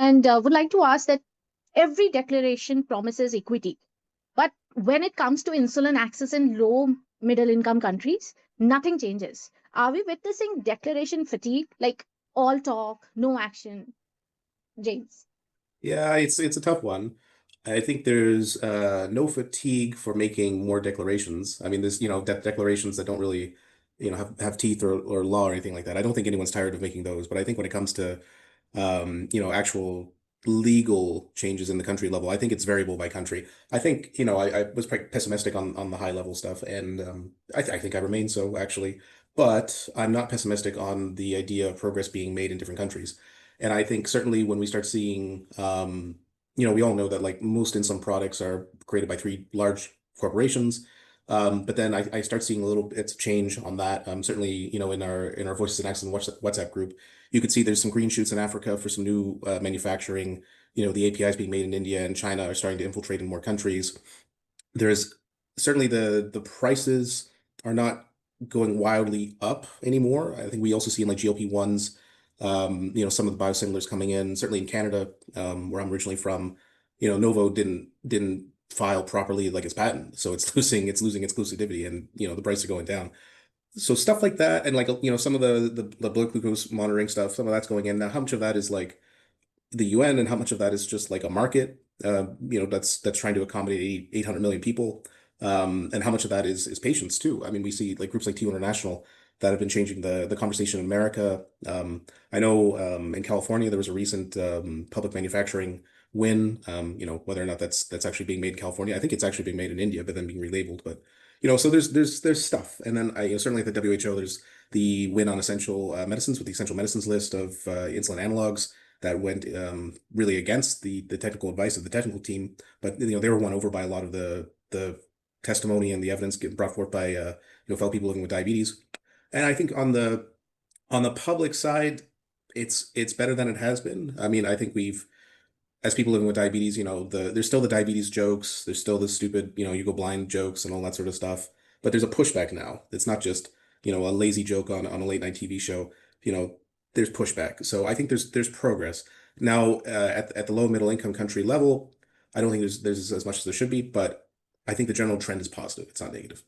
And would like to ask that every declaration promises equity, but when it comes to insulin access in low middle income countries, nothing changes. Are we witnessing declaration fatigue, like all talk, no action? James. Yeah, it's a tough one. I think there's no fatigue for making more declarations. I mean, there's, de declarations that don't really, have teeth or law or anything like that. I don't think anyone's tired of making those, but I think when it comes to actual legal changes in the country level, I think it's variable by country. I think, I was quite pessimistic on the high level stuff, and I think I remain so actually, but I'm not pessimistic on the idea of progress being made in different countries. And I think certainly when we start seeing, we all know that like most insulin products are created by three large corporations. But then I start seeing a little bits of change on that. Certainly, in our Voices in Action WhatsApp group, you could see there's some green shoots in Africa for some new manufacturing. The APIs being made in India and China are starting to infiltrate in more countries. There's certainly the prices are not going wildly up anymore. I think we also see in like GLP-1s, some of the biosimilars coming in, certainly in Canada, where I'm originally from, Novo didn't file properly like its patent. So it's losing exclusivity, and the prices are going down. So stuff like that, and like some of the blood glucose monitoring stuff, some of that's going in. Now, how much of that is like the UN and how much of that is just like a market, that's trying to accommodate 800 million people, and how much of that is patients too. I mean, we see like groups like T International that have been changing the conversation in America. I know in California there was a recent public manufacturing win. Whether or not that's actually being made in California, I think it's actually being made in India, but then being relabeled. But so there's stuff, and then certainly at the WHO there's the win on essential medicines with the essential medicines list of insulin analogs that went really against the technical advice of the technical team, but they were won over by a lot of the testimony and the evidence getting brought forth by fellow people living with diabetes. And I think on the public side, it's better than it has been. I mean, I think we've as people living with diabetes, there's still the diabetes jokes, there's still the stupid, you go blind jokes and all that sort of stuff. But there's a pushback now. It's not just, a lazy joke on a late night TV show. There's pushback. So I think there's progress. Now, at the low middle income country level, I don't think there's as much as there should be, but I think the general trend is positive. It's not negative.